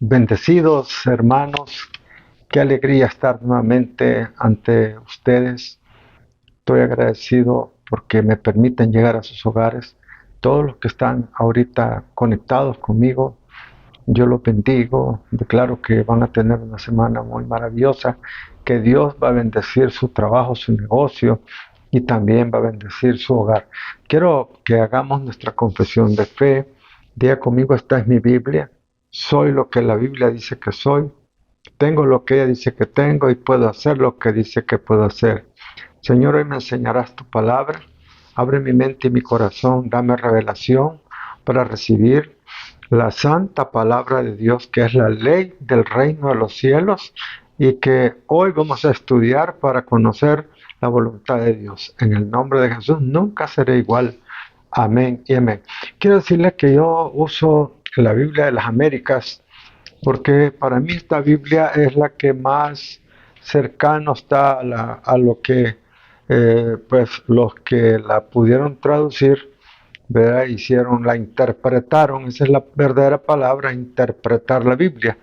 Bendecidos hermanos, qué alegría estar nuevamente ante ustedes. Estoy agradecido porque me permiten llegar a sus hogares. Todos los que están ahorita conectados conmigo, yo los bendigo. Declaro que van a tener una semana muy maravillosa, que Dios va a bendecir su trabajo, su negocio y también va a bendecir su hogar. Quiero que hagamos nuestra confesión de fe. Diga conmigo: esta es mi Biblia. Soy lo que la Biblia dice que soy. Tengo lo que ella dice que tengo y puedo hacer lo que dice que puedo hacer. Señor, hoy me enseñarás tu palabra. Abre mi mente y mi corazón. Dame revelación para recibir la santa palabra de Dios, que es la ley del reino de los cielos, y que hoy vamos a estudiar para conocer la voluntad de Dios. En el nombre de Jesús nunca seré igual. Amén y amén. Quiero decirles que yo uso la Biblia de las Américas porque para mí esta Biblia es la que más cercano está a lo que pues los que la pudieron traducir, ¿verdad? La interpretaron. Esa es la verdadera palabra: interpretar la Biblia,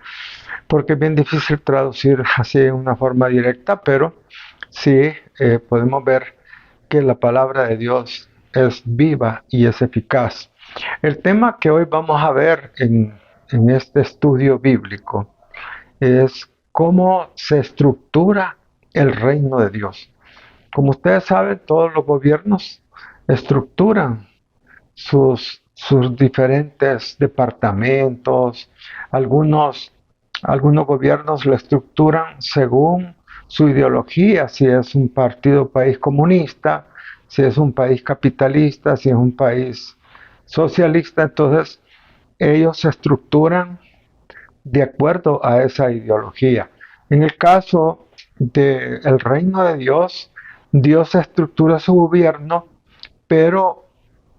porque es bien difícil traducir así de una forma directa, pero sí podemos ver que la palabra de Dios es viva y es eficaz. El tema que hoy vamos a ver en este estudio bíblico es cómo se estructura el reino de Dios. Como ustedes saben, todos los gobiernos estructuran sus diferentes departamentos. Algunos gobiernos lo estructuran según su ideología, si es un partido país comunista, si es un país capitalista, si es un país socialista. Entonces ellos se estructuran de acuerdo a esa ideología. En el caso del reino de Dios, Dios estructura su gobierno, pero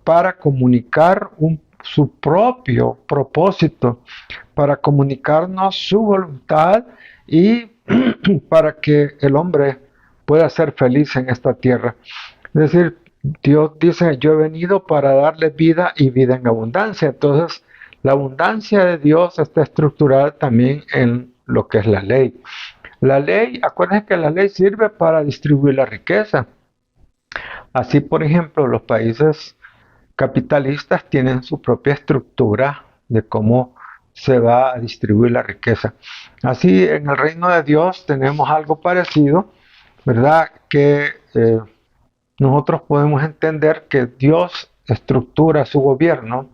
para comunicar su propio propósito, para comunicarnos su voluntad y para que el hombre pueda ser feliz en esta tierra. Es decir, Dios dice: yo he venido para darle vida y vida en abundancia. Entonces, la abundancia de Dios está estructurada también en lo que es la ley. La ley, acuérdense que la ley sirve para distribuir la riqueza. Así, por ejemplo, los países capitalistas tienen su propia estructura de cómo se va a distribuir la riqueza. Así, en el reino de Dios tenemos algo parecido, ¿verdad? Que nosotros podemos entender que Dios estructura su gobierno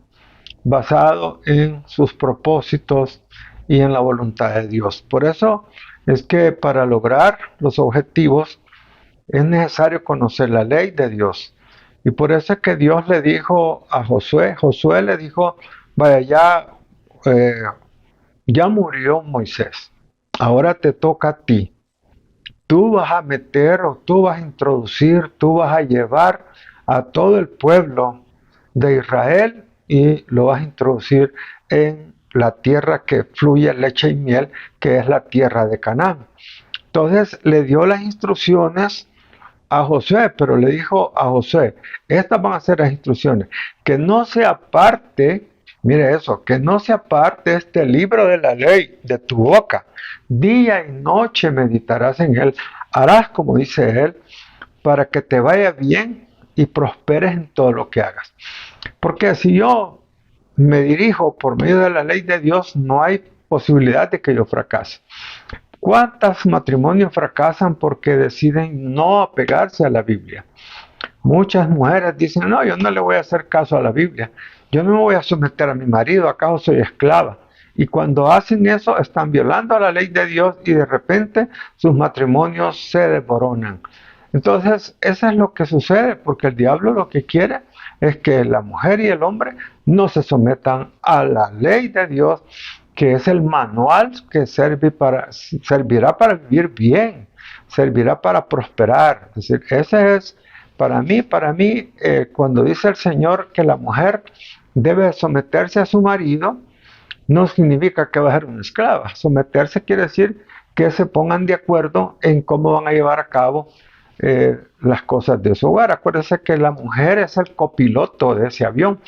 basado en sus propósitos y en la voluntad de Dios. Por eso es que para lograr los objetivos es necesario conocer la ley de Dios. Y por eso es que Dios le dijo a Josué le dijo: vaya, ya murió Moisés, ahora te toca a ti. Tú vas a meter, o tú vas a introducir, tú vas a llevar a todo el pueblo de Israel y lo vas a introducir en la tierra que fluye leche y miel, que es la tierra de Canaán. Entonces le dio las instrucciones a Josué, pero le dijo a Josué: estas van a ser las instrucciones, que no se aparte, mire eso, que no se aparte este libro de la ley de tu boca. Día y noche meditarás en él, harás como dice él, para que te vaya bien y prosperes en todo lo que hagas. Porque si yo me dirijo por medio de la ley de Dios, no hay posibilidad de que yo fracase. ¿Cuántos matrimonios fracasan porque deciden no apegarse a la Biblia? Muchas mujeres dicen: no, yo no le voy a hacer caso a la Biblia, yo no me voy a someter a mi marido, ¿acaso soy esclava? Y cuando hacen eso, están violando la ley de Dios y de repente sus matrimonios se desmoronan. Entonces, eso es lo que sucede, porque el diablo lo que quiere es que la mujer y el hombre no se sometan a la ley de Dios, que es el manual que servirá para vivir bien, servirá para prosperar. Es decir, ese es para mí, cuando dice el Señor que la mujer debe someterse a su marido, no significa que va a ser una esclava. Someterse quiere decir que se pongan de acuerdo en cómo van a llevar a cabo las cosas de su hogar. Acuérdense que la mujer es el copiloto de ese avión.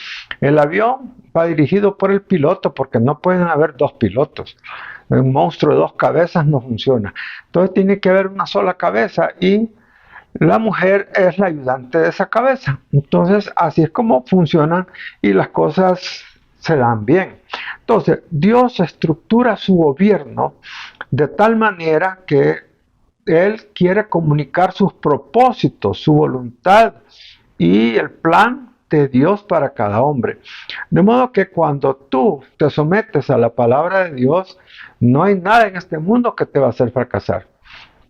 El avión va dirigido por el piloto porque no pueden haber dos pilotos. Un monstruo de dos cabezas no funciona. Entonces tiene que haber una sola cabeza y la mujer es la ayudante de esa cabeza. Entonces así es como funcionan y las cosas se dan bien. Entonces Dios estructura su gobierno de tal manera que Él quiere comunicar sus propósitos, su voluntad y el plan de Dios para cada hombre. De modo que cuando tú te sometes a la palabra de Dios, no hay nada en este mundo que te va a hacer fracasar.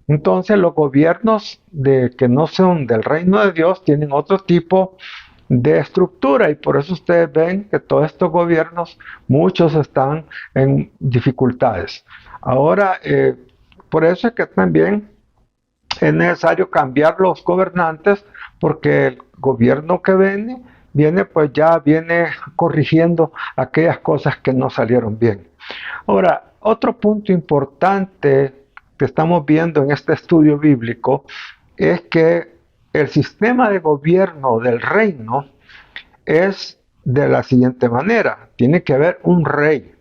Entonces los gobiernos que no son del reino de Dios tienen otro tipo de estructura y por eso ustedes ven que todos estos gobiernos, muchos están en dificultades. Ahora, por eso es que también es necesario cambiar los gobernantes porque el gobierno que viene pues ya viene corrigiendo aquellas cosas que no salieron bien. Ahora, otro punto importante que estamos viendo en este estudio bíblico es que el sistema de gobierno del reino es de la siguiente manera. Tiene que haber un rey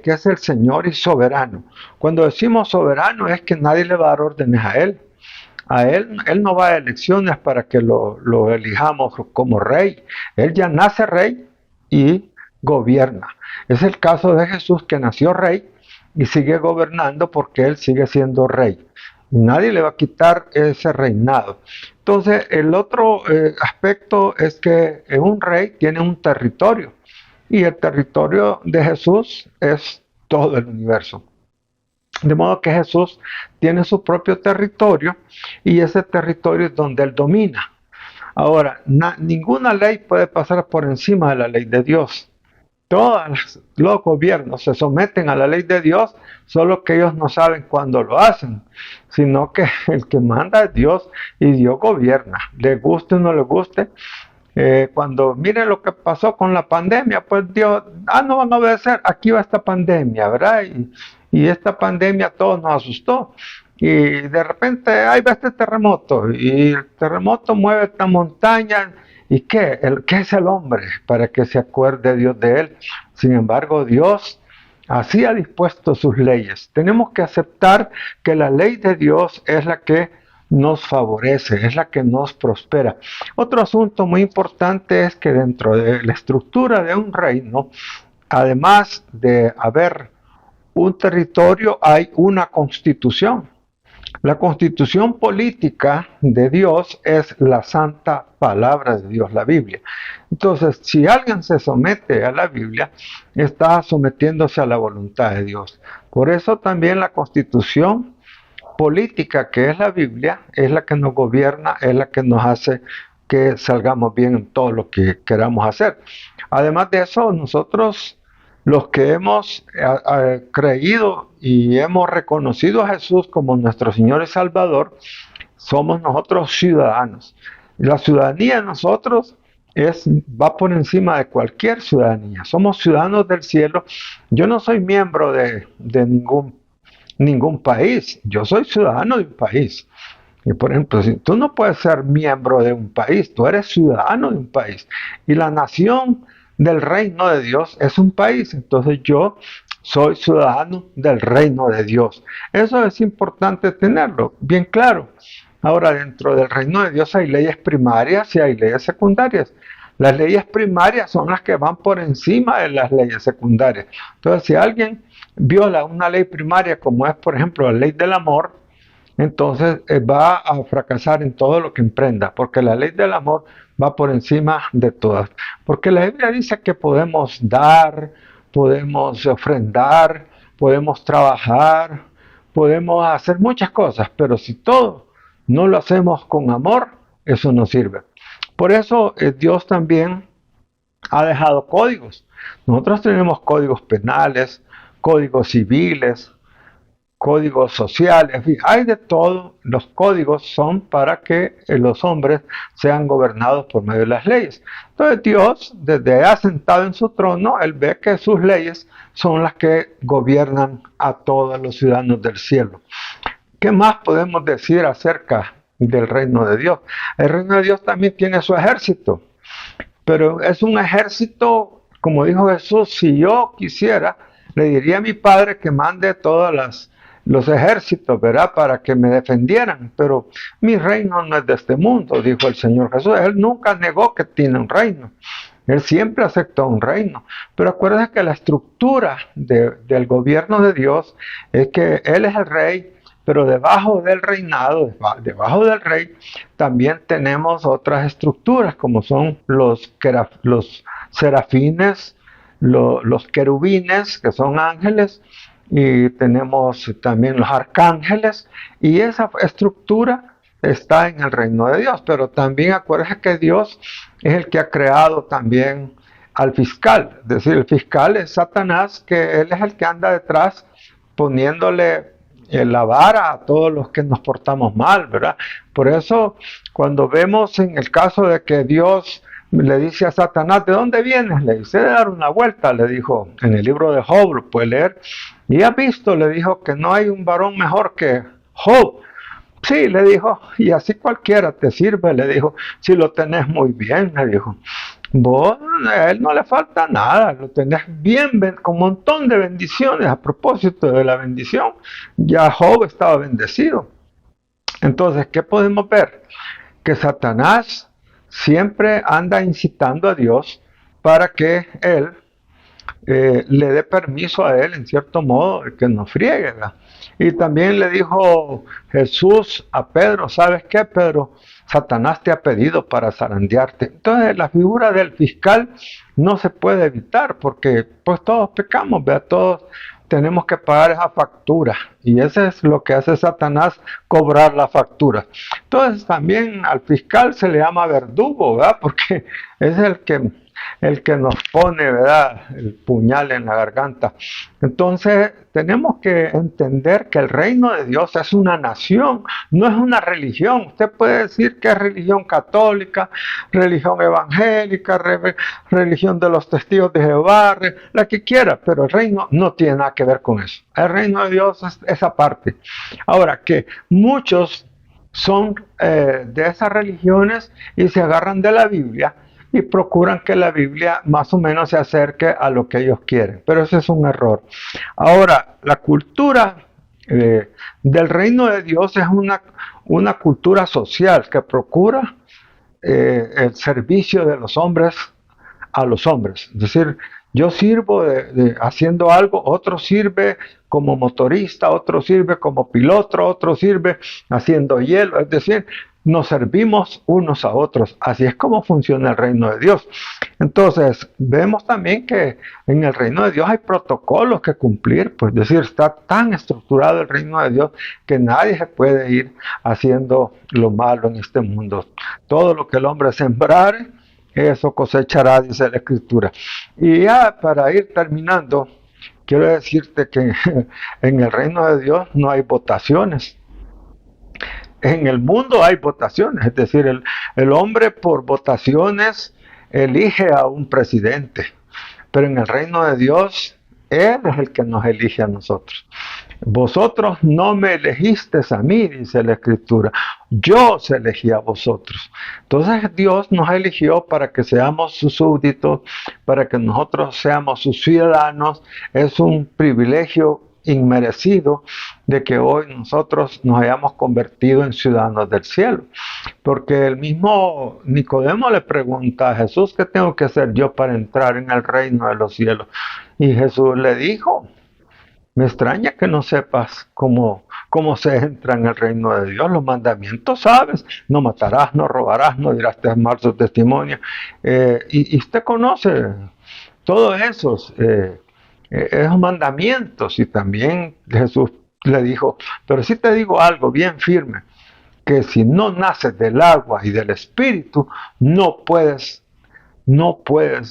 que es el Señor y soberano. Cuando decimos soberano es que nadie le va a dar órdenes a Él. Él no va a elecciones para que lo elijamos como rey. Él ya nace rey y gobierna. Es el caso de Jesús que nació rey y sigue gobernando porque Él sigue siendo rey. Nadie le va a quitar ese reinado. Entonces, el otro aspecto es que un rey tiene un territorio y el territorio de Jesús es todo el universo. De modo que Jesús tiene su propio territorio y ese territorio es donde Él domina. Ahora, ninguna ley puede pasar por encima de la ley de Dios. Todos los gobiernos se someten a la ley de Dios, solo que ellos no saben cuándo lo hacen, sino que el que manda es Dios y Dios gobierna, le guste o no le guste. Cuando miren lo que pasó con la pandemia, pues Dios, no van a obedecer, aquí va esta pandemia, ¿verdad? Y esta pandemia a todos nos asustó. Y de repente ahí va este terremoto, y el terremoto mueve esta montaña. ¿Y qué? ¿Qué es el hombre para que se acuerde Dios de él? Sin embargo, Dios así ha dispuesto sus leyes. Tenemos que aceptar que la ley de Dios es la que nos favorece, es la que nos prospera. Otro asunto muy importante es que dentro de la estructura de un reino, además de haber un territorio, hay una constitución. La constitución política de Dios es la santa palabra de Dios, la Biblia. Entonces, si alguien se somete a la Biblia, está sometiéndose a la voluntad de Dios. Por eso también la constitución política, que es la Biblia, es la que nos gobierna, es la que nos hace que salgamos bien en todo lo que queramos hacer. Además de eso, nosotros, los que hemos creído y hemos reconocido a Jesús como nuestro Señor y Salvador, somos nosotros ciudadanos. La ciudadanía de nosotros va por encima de cualquier ciudadanía. Somos ciudadanos del cielo. Yo no soy miembro de ningún país. Yo soy ciudadano de un país. Y por ejemplo, si tú no puedes ser miembro de un país, tú eres ciudadano de un país. Y la nación del reino de Dios es un país. Entonces yo soy ciudadano del reino de Dios. Eso es importante tenerlo bien claro. Ahora, dentro del reino de Dios hay leyes primarias y hay leyes secundarias. Las leyes primarias son las que van por encima de las leyes secundarias. Entonces, si alguien viola una ley primaria, como es, por ejemplo, la ley del amor, entonces va a fracasar en todo lo que emprenda, porque la ley del amor va por encima de todas. Porque la Biblia dice que podemos dar, podemos ofrendar, podemos trabajar, podemos hacer muchas cosas, pero si todo no lo hacemos con amor, eso no sirve. Por eso Dios también ha dejado códigos. Nosotros tenemos códigos penales, códigos civiles, códigos sociales, hay de todo. Los códigos son para que los hombres sean gobernados por medio de las leyes. Entonces Dios, desde asentado en su trono, Él ve que sus leyes son las que gobiernan a todos los ciudadanos del cielo. ¿Qué más podemos decir acerca del reino de Dios? El reino de Dios también tiene su ejército, pero es un ejército, como dijo Jesús, si yo quisiera, le diría a mi Padre que mande todos los ejércitos, ¿verdad? Para que me defendieran, pero mi reino no es de este mundo, dijo el Señor Jesús. Él nunca negó que tiene un reino. Él siempre aceptó un reino. Pero acuérdense que la estructura del gobierno de Dios es que Él es el rey, pero debajo del reinado, debajo del rey, también tenemos otras estructuras, como son los serafines, los querubines, que son ángeles, y tenemos también los arcángeles, y esa estructura está en el reino de Dios. Pero también acuérdense que Dios es el que ha creado también al fiscal, es decir, el fiscal es Satanás, que él es el que anda detrás poniéndole la vara a todos los que nos portamos mal, ¿verdad? Por eso, cuando vemos en el caso de que Dios le dice a Satanás, ¿de dónde vienes? Le dice, de dar una vuelta, le dijo en el libro de Job, lo puede leer, y ha visto, le dijo, que no hay un varón mejor que Job. Sí, le dijo, y así cualquiera te sirve, le dijo, si lo tenés muy bien, le dijo. Vos, a él no le falta nada, lo tenés bien, con un montón de bendiciones. A propósito de la bendición, ya Job estaba bendecido. Entonces, ¿qué podemos ver? Que Satanás siempre anda incitando a Dios para que él le dé permiso a él, en cierto modo, que no friegue, ¿verdad? Y también le dijo Jesús a Pedro, ¿sabes qué, Pedro? Satanás te ha pedido para zarandearte. Entonces, la figura del fiscal no se puede evitar, porque pues todos pecamos, ¿verdad? Todos tenemos que pagar esa factura, y eso es lo que hace Satanás, cobrar la factura. Entonces, también al fiscal se le llama verdugo, ¿verdad? Porque es el que nos pone, ¿verdad?, el puñal en la garganta. Entonces, tenemos que entender que el reino de Dios es una nación, no es una religión. Usted puede decir que es religión católica, religión evangélica, religión de los testigos de Jehová, la que quiera, pero el reino no tiene nada que ver con eso. El reino de Dios es esa parte. Ahora, que muchos son de esas religiones y se agarran de la Biblia y procuran que la Biblia más o menos se acerque a lo que ellos quieren. Pero ese es un error. Ahora, la cultura del reino de Dios es una cultura social que procura el servicio de los hombres a los hombres. Es decir, yo sirvo haciendo algo, otro sirve como motorista, otro sirve como piloto, otro sirve haciendo hielo. Es decir, nos servimos unos a otros. Así es como funciona el reino de Dios. Entonces, vemos también que en el reino de Dios hay protocolos que cumplir. Pues, es decir, está tan estructurado el reino de Dios que nadie se puede ir haciendo lo malo en este mundo. Todo lo que el hombre sembrare, eso cosechará, dice la Escritura. Y ya para ir terminando, quiero decirte que en el reino de Dios no hay votaciones. En el mundo hay votaciones, es decir, el hombre por votaciones elige a un presidente, pero en el reino de Dios, Él es el que nos elige a nosotros. Vosotros no me elegisteis a mí, dice la Escritura, yo os elegí a vosotros. Entonces Dios nos eligió para que seamos sus súbditos, para que nosotros seamos sus ciudadanos. Es un privilegio inmerecido de que hoy nosotros nos hayamos convertido en ciudadanos del cielo. Porque el mismo Nicodemo le pregunta a Jesús, ¿qué tengo que hacer yo para entrar en el reino de los cielos? Y Jesús le dijo, me extraña que no sepas cómo se entra en el reino de Dios. Los mandamientos sabes, no matarás, no robarás, no dirás falso testimonio. Y usted conoce todos esos mandamientos. Y también Jesús le dijo, pero sí te digo algo bien firme, que si no naces del agua y del Espíritu, no puedes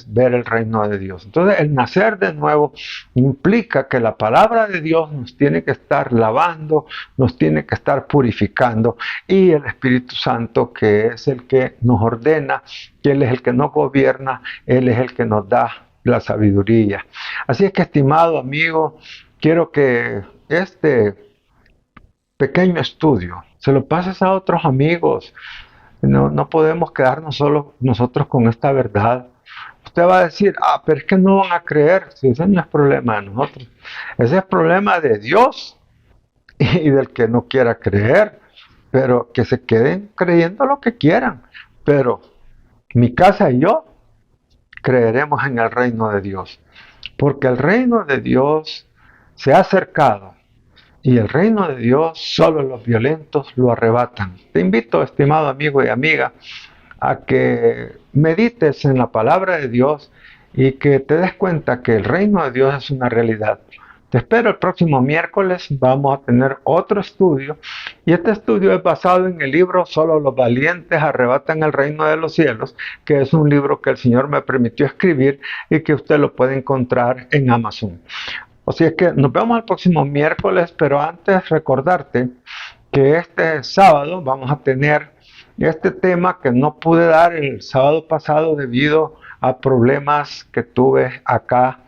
ver el reino de Dios. Entonces, el nacer de nuevo implica que la palabra de Dios nos tiene que estar lavando, nos tiene que estar purificando, y el Espíritu Santo, que es el que nos ordena, que Él es el que nos gobierna, Él es el que nos da la sabiduría. Así es que, estimado amigo, quiero que este pequeño estudio, se lo pases a otros amigos. No podemos quedarnos solo nosotros con esta verdad. Usted va a decir, pero es que no van a creer. Si ese no es problema de nosotros, ese es problema de Dios y del que no quiera creer, pero que se queden creyendo lo que quieran. Pero mi casa y yo creeremos en el reino de Dios, porque el reino de Dios se ha acercado y el reino de Dios solo los violentos lo arrebatan. Te invito, estimado amigo y amiga, a que medites en la palabra de Dios y que te des cuenta que el reino de Dios es una realidad. Te espero el próximo miércoles, vamos a tener otro estudio y este estudio es basado en el libro Solo los valientes arrebatan el reino de los cielos, que es un libro que el Señor me permitió escribir y que usted lo puede encontrar en Amazon. O sea que nos vemos el próximo miércoles, pero antes recordarte que este sábado vamos a tener este tema que no pude dar el sábado pasado debido a problemas que tuve acá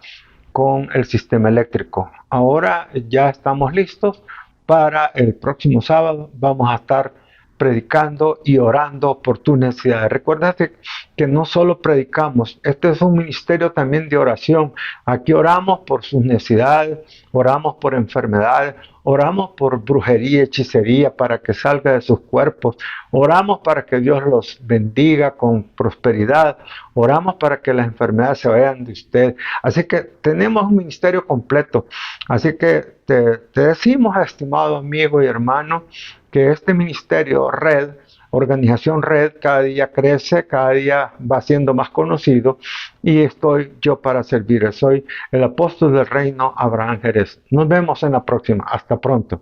con el sistema eléctrico. Ahora ya estamos listos para el próximo sábado. Vamos a estar predicando y orando por tus necesidades. Recuérdate que no solo predicamos, este es un ministerio también de oración. Aquí oramos por sus necesidades, oramos por enfermedades, oramos por brujería, hechicería para que salga de sus cuerpos, oramos para que Dios los bendiga con prosperidad, oramos para que las enfermedades se vayan de usted. Así que tenemos un ministerio completo. Así que te decimos, estimado amigo y hermano, que este ministerio Red, organización Red, cada día crece, cada día va siendo más conocido y estoy yo para servir. Soy el apóstol del reino, Abraham Jerez. Nos vemos en la próxima. Hasta pronto.